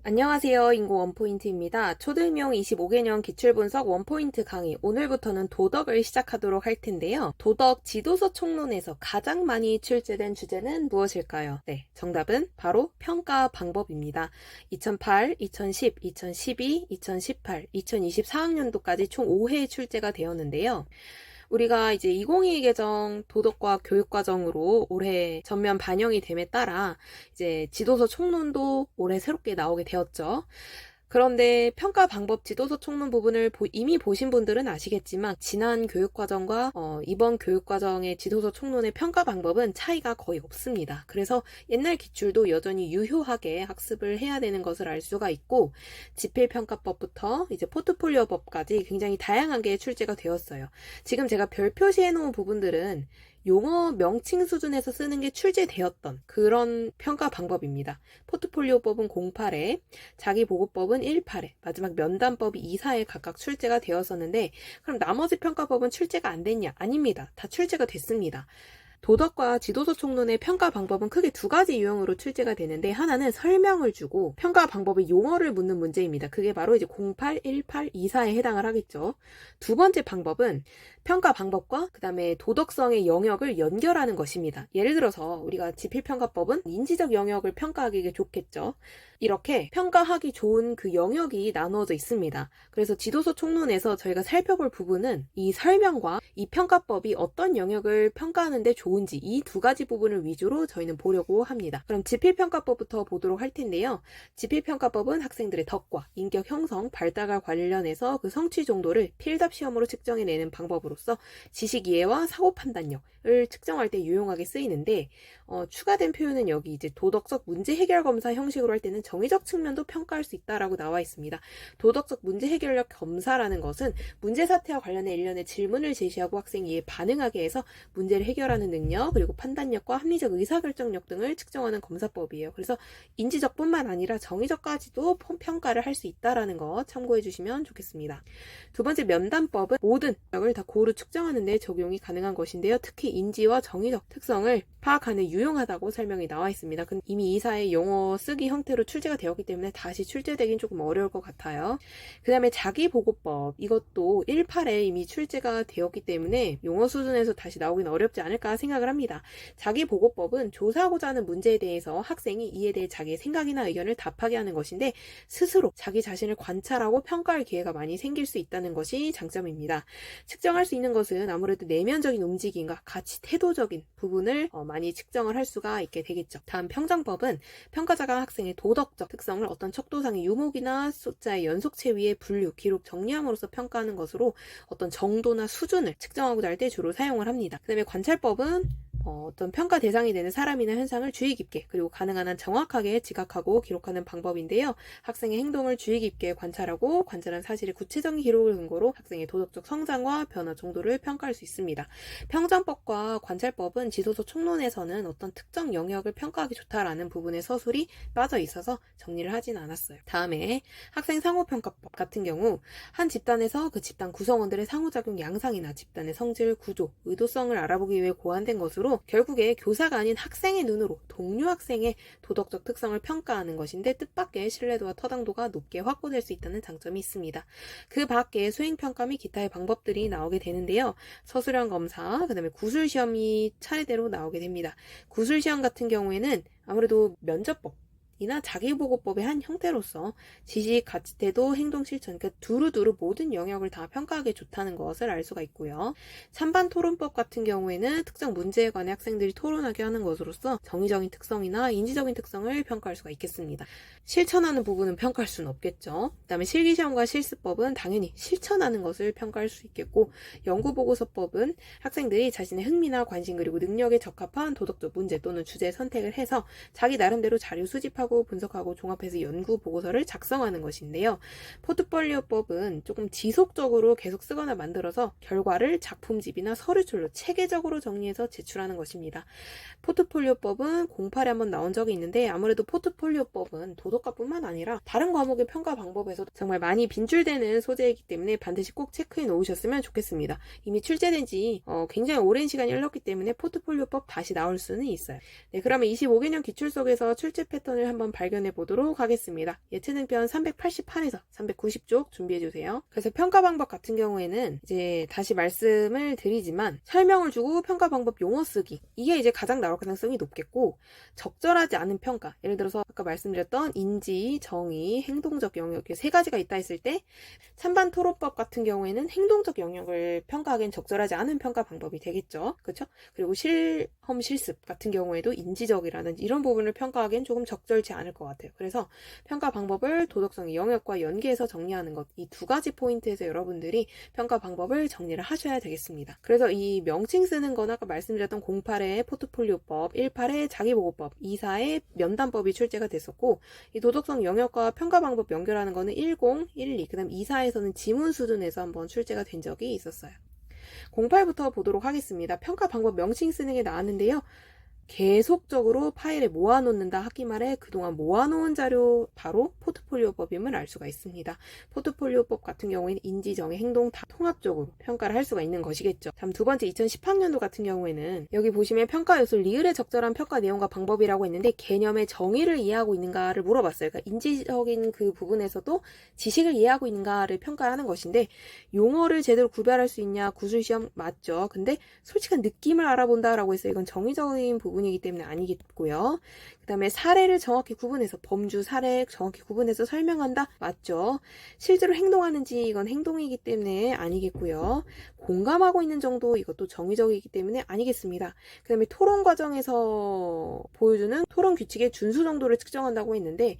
안녕하세요. 인고 원포인트입니다. 초등용 25개년 기출분석 원포인트 강의. 오늘부터는 도덕을 시작하도록 할 텐데요. 도덕 지도서 총론에서 가장 많이 출제된 주제는 무엇일까요? 네, 정답은 바로 평가 방법입니다. 2008, 2010, 2012, 2018, 2024학년도까지 총 5회 출제가 되었는데요. 우리가 이제 2022 개정 도덕과 교육과정으로 올해 전면 반영이 됨에 따라 이제 지도서 총론도 올해 새롭게 나오게 되었죠. 그런데 평가 방법 지도서 총론 부분을 이미 보신 분들은 아시겠지만 지난 교육과정과 이번 교육과정의 지도서 총론의 평가 방법은 차이가 거의 없습니다. 그래서 옛날 기출도 여전히 유효하게 학습을 해야 되는 것을 알 수가 있고 지필평가법부터 이제 포트폴리오법까지 굉장히 다양하게 출제가 되었어요. 지금 제가 별 표시해 놓은 부분들은 용어 명칭 수준에서 쓰는 게 출제되었던 그런 평가 방법입니다. 포트폴리오법은 08회, 자기보고법은 18회, 마지막 면담법이 24회 각각 출제가 되었었는데 그럼 나머지 평가법은 출제가 안 됐냐? 아닙니다. 다 출제가 됐습니다. 도덕과 지도서 총론의 평가 방법은 크게 두 가지 유형으로 출제가 되는데 하나는 설명을 주고 평가 방법의 용어를 묻는 문제입니다. 그게 바로 이제 08, 18, 24에 해당을 하겠죠. 두 번째 방법은 평가 방법과 그 다음에 도덕성의 영역을 연결하는 것입니다. 예를 들어서 우리가 지필평가법은 인지적 영역을 평가하기 좋겠죠. 이렇게 평가하기 좋은 그 영역이 나누어져 있습니다. 그래서 지도서 총론에서 저희가 살펴볼 부분은 이 설명과 이 평가법이 어떤 영역을 평가하는데 좋은지 이 두 가지 부분을 위주로 저희는 보려고 합니다. 그럼 지필평가법부터 보도록 할 텐데요. 지필평가법은 학생들의 덕과 인격 형성, 발달과 관련해서 그 성취 정도를 필답 시험으로 측정해내는 방법으로서 지식 이해와 사고 판단력을 측정할 때 유용하게 쓰이는데 추가된 표현은 여기 이제 도덕적 문제 해결 검사 형식으로 할 때는 정의적 측면도 평가할 수 있다라고 나와 있습니다. 도덕적 문제 해결력 검사라는 것은 문제 사태와 관련해 일련의 질문을 제시하고 학생이 이에 반응하게 해서 문제를 해결하는 능력, 그리고 판단력과 합리적 의사결정력 등을 측정하는 검사법이에요. 그래서 인지적뿐만 아니라 정의적까지도 평가를 할 수 있다라는 거 참고해 주시면 좋겠습니다. 두 번째 면담법은 모든 능력을 다 고루 측정하는 데 적용이 가능한 것인데요. 특히 인지와 정의적 특성을 파악하는 유용하다고 설명이 나와 있습니다. 근데 이미 이사의 용어 쓰기 형태로 출제가 되었기 때문에 다시 출제되긴 조금 어려울 것 같아요. 그 다음에 자기보고법, 이것도 18에 이미 출제가 되었기 때문에 용어 수준에서 다시 나오긴 어렵지 않을까 생각을 합니다. 자기보고법은 조사하고자 하는 문제에 대해서 학생이 이에 대해 자기의 생각이나 의견을 답하게 하는 것인데 스스로 자기 자신을 관찰하고 평가할 기회가 많이 생길 수 있다는 것이 장점입니다. 측정할 수 있는 것은 아무래도 내면적인 움직임과 가치, 태도적인 부분을 많이 측정을 할 수가 있게 되겠죠. 다음 평정법은 평가자가 학생의 도덕적 특성을 어떤 척도상의 유목이나 숫자의 연속체 위에 분류, 기록, 정리함으로써 평가하는 것으로 어떤 정도나 수준을 측정하고자 할 때 주로 사용을 합니다. 그 다음에 관찰법은 어떤 평가 대상이 되는 사람이나 현상을 주의 깊게 그리고 가능한 한 정확하게 지각하고 기록하는 방법인데요. 학생의 행동을 주의 깊게 관찰하고 관찰한 사실의 구체적인 기록을 근거로 학생의 도덕적 성장과 변화 정도를 평가할 수 있습니다. 평정법과 관찰법은 지도서 총론에서는 어떤 특정 영역을 평가하기 좋다라는 부분의 서술이 빠져 있어서 정리를 하진 않았어요. 다음에 학생 상호평가법 같은 경우 한 집단에서 그 집단 구성원들의 상호작용 양상이나 집단의 성질, 구조, 의도성을 알아보기 위해 고안된 것으로 결국에 교사가 아닌 학생의 눈으로 동료 학생의 도덕적 특성을 평가하는 것인데 뜻밖의 신뢰도와 타당도가 높게 확보될 수 있다는 장점이 있습니다. 그 밖에 수행평가 및 기타의 방법들이 나오게 되는데요. 서술형 검사, 그 다음에 구술시험이 차례대로 나오게 됩니다. 구술시험 같은 경우에는 아무래도 면접법 이나 자기보고법의 한 형태로서 지식, 가치, 태도, 행동, 실천, 그러니까 두루두루 모든 영역을 다 평가하기 좋다는 것을 알 수가 있고요. 찬반 토론법 같은 경우에는 특정 문제에 관해 학생들이 토론하게 하는 것으로서 정의적인 특성이나 인지적인 특성을 평가할 수가 있겠습니다. 실천하는 부분은 평가할 수는 없겠죠. 그 다음에 실기시험과 실습법은 당연히 실천하는 것을 평가할 수 있겠고 연구보고서법은 학생들이 자신의 흥미나 관심 그리고 능력에 적합한 도덕적 문제 또는 주제 선택을 해서 자기 나름대로 자료 수집하고 분석하고 종합해서 연구 보고서를 작성하는 것인데요. 포트폴리오법은 조금 지속적으로 계속 쓰거나 만들어서 결과를 작품집이나 서류출로 체계적으로 정리해서 제출하는 것입니다. 포트폴리오법은 08에 한번 나온 적이 있는데 아무래도 포트폴리오법은 도덕과뿐만 아니라 다른 과목의 평가 방법에서 정말 많이 빈출되는 소재이기 때문에 반드시 꼭 체크해 놓으셨으면 좋겠습니다. 이미 출제된 지 굉장히 오랜 시간이 흘렀기 때문에 포트폴리오법 다시 나올 수는 있어요. 네, 그러면 25개년 기출 속에서 출제 패턴을 한번 한번 발견해 보도록 하겠습니다. 예체능편 388에서 390쪽 준비해 주세요. 그래서 평가 방법 같은 경우에는 이제 다시 말씀을 드리지만 설명을 주고 평가 방법 용어 쓰기, 이게 이제 가장 나올 가능성이 높겠고, 적절하지 않은 평가, 예를 들어서 아까 말씀드렸던 인지, 정의, 행동적 영역, 이렇게 세 가지가 있다 했을 때 찬반 토론법 같은 경우에는 행동적 영역을 평가하기엔 적절하지 않은 평가 방법이 되겠죠. 그렇죠? 그리고 실험 실습 같은 경우에도 인지적이라든지 이런 부분을 평가하기엔 조금 적절치 않을 것 같아요. 그래서 평가 방법을 도덕성의 영역과 연계해서 정리하는 것, 이 두 가지 포인트에서 여러분들이 평가 방법을 정리를 하셔야 되겠습니다. 그래서 이 명칭 쓰는 거나 아까 말씀드렸던 08의 포트폴리오법, 18의 자기보고법, 24의 면담법이 출제가 됐었고, 이 도덕성 영역과 평가 방법 연결하는 거는 10, 12, 그 다음 24에서는 지문 수준에서 한번 출제가 된 적이 있었어요. 08부터 보도록 하겠습니다. 평가 방법 명칭 쓰는 게 나왔는데요. 계속적으로 파일에 모아놓는다. 학기 말에 그동안 모아놓은 자료, 바로 포트폴리오법임을 알 수가 있습니다. 포트폴리오법 같은 경우에는 인지, 정의, 행동 다 통합적으로 평가를 할 수가 있는 것이겠죠. 다음 두 번째 2010학년도 같은 경우에는 여기 보시면 평가 요소 리을에 적절한 평가 내용과 방법이라고 했는데 개념의 정의를 이해하고 있는가를 물어봤어요. 그러니까 인지적인 그 부분에서도 지식을 이해하고 있는가를 평가하는 것인데, 용어를 제대로 구별할 수 있냐, 구술시험 맞죠. 근데 솔직한 느낌을 알아본다라고 해서 이건 정의적인 부분 이기 때문에 아니겠고요. 그 다음에 사례를 정확히 구분해서, 범주 사례 정확히 구분해서 설명한다? 맞죠. 실제로 행동하는지, 이건 행동이기 때문에 아니겠고요. 공감하고 있는 정도, 이것도 정의적이기 때문에 아니겠습니다. 그 다음에 토론 과정에서 보여주는 토론 규칙의 준수 정도를 측정한다고 했는데,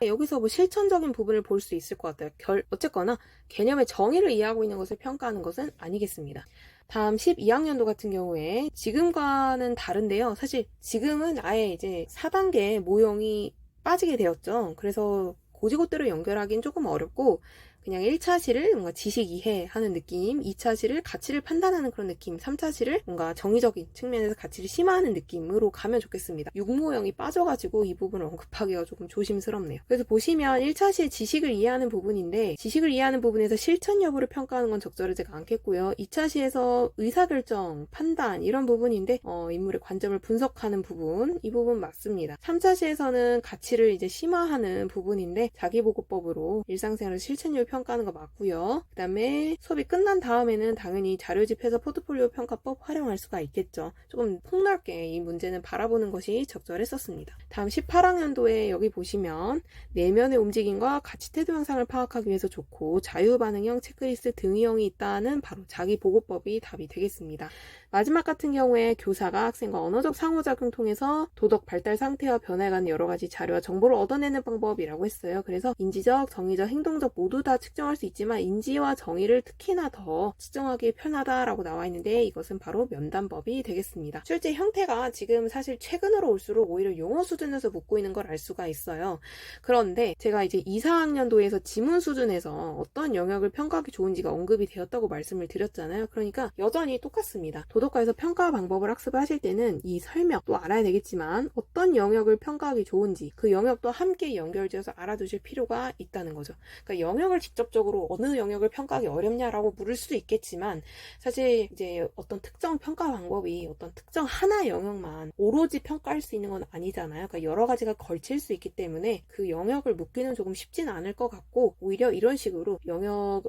여기서 뭐 실천적인 부분을 볼 수 있을 것 같아요. 어쨌거나 개념의 정의를 이해하고 있는 것을 평가하는 것은 아니겠습니다. 다음 12학년도 같은 경우에 지금과는 다른데요. 사실 지금은 아예 이제 4단계 모형이 빠지게 되었죠. 그래서 고지고대로 연결하기는 조금 어렵고, 그냥 1차시를 뭔가 지식 이해하는 느낌, 2차시를 가치를 판단하는 그런 느낌, 3차시를 뭔가 정의적인 측면에서 가치를 심화하는 느낌으로 가면 좋겠습니다. 6모형이 빠져가지고 이 부분을 언급하기가 조금 조심스럽네요. 그래서 보시면 1차시의 지식을 이해하는 부분인데, 지식을 이해하는 부분에서 실천 여부를 평가하는 건 적절하지가 않겠고요. 2차시에서 의사결정, 판단 이런 부분인데 인물의 관점을 분석하는 부분, 이 부분 맞습니다. 3차시에서는 가치를 이제 심화하는 부분인데 자기보고법으로 일상생활에서 실천율 평가하는 거 맞고요. 그 다음에 수업이 끝난 다음에는 당연히 자료집해서 포트폴리오 평가법 활용할 수가 있겠죠. 조금 폭넓게 이 문제는 바라보는 것이 적절했었습니다. 다음 18학년도에 여기 보시면 내면의 움직임과 가치 태도 형상을 파악하기 위해서 좋고 자유반응형, 체크리스트 등위형이 있다는 바로 자기보고법이 답이 되겠습니다. 마지막 같은 경우에 교사가 학생과 언어적 상호작용 통해서 도덕 발달 상태와 변화에 관한 여러 가지 자료와 정보를 얻어내는 방법이라고 했어요. 그래서 인지적, 정의적, 행동적 모두 다 측정할 수 있지만 인지와 정의를 특히나 더 측정하기 편하다라고 나와 있는데, 이것은 바로 면담법이 되겠습니다. 출제 형태가 지금 사실 최근으로 올수록 오히려 용어 수준에서 묻고 있는 걸 알 수가 있어요. 그런데 제가 이제 2, 4학년도에서 지문 수준에서 어떤 영역을 평가하기 좋은지가 언급이 되었다고 말씀을 드렸잖아요. 그러니까 여전히 똑같습니다. 도덕과에서 평가 방법을 학습하실 때는 이 설명도 알아야 되겠지만 어떤 영역을 평가하기 좋은지 그 영역도 함께 연결지어서 알아두실 필요가 있다는 거죠. 그러니까 영역을 직접적으로 어느 영역을 평가하기 어렵냐라고 물을 수도 있겠지만, 사실 이제 어떤 특정 평가 방법이 어떤 특정 하나 영역만 오로지 평가할 수 있는 건 아니잖아요. 그러니까 여러 가지가 걸칠 수 있기 때문에 그 영역을 묻기는 조금 쉽지는 않을 것 같고, 오히려 이런 식으로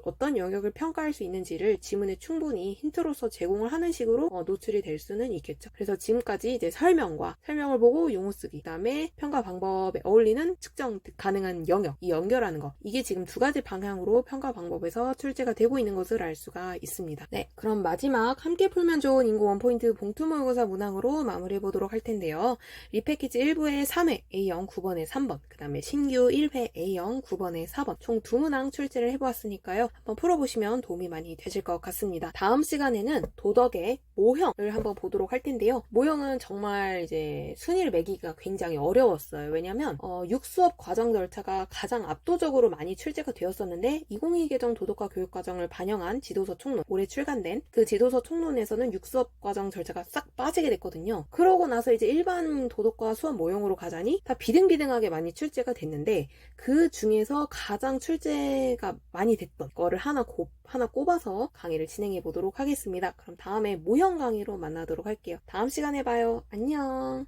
어떤 영역을 평가할 수 있는지를 지문에 충분히 힌트로서 제공을 하는 식으로 노출이 될 수는 있겠죠. 그래서 지금까지 이제 설명을 보고 용어 쓰기, 그 다음에 평가 방법에 어울리는 측정 가능한 영역, 이 연결하는 거, 이게 지금 두 가지 방향으로 평가 방법에서 출제가 되고 있는 것을 알 수가 있습니다. 네, 그럼 마지막 함께 풀면 좋은 인고 원포인트 봉투 모의고사 문항으로 마무리해 보도록 할 텐데요. 리패키지 1부에 3회 A형 9번에 3번, 그 다음에 신규 1회 A형 9번에 4번 총 2문항 출제를 해보았으니까요. 한번 풀어보시면 도움이 많이 되실 것 같습니다. 다음 시간에는 도덕의 모형을 한번 보도록 할 텐데요. 모형은 정말 이제 순위를 매기기가 굉장히 어려웠어요. 왜냐면 6수업 과정 절차가 가장 압도적으로 많이 출제가 되었었는데 2022 개정 도덕과 교육과정을 반영한 지도서 총론, 올해 출간된 그 지도서 총론에서는 6수업 과정 절차가 싹 빠지게 됐거든요. 그러고 나서 이제 일반 도덕과 수업 모형으로 가자니 다 비등비등하게 많이 출제가 됐는데, 그 중에서 가장 출제가 많이 됐던 거를 하나 꼽아서 강의를 진행해 보도록 하겠습니다. 그럼 다음에 모형 강의로 만나도록 할게요. 다음 시간에 봐요. 안녕.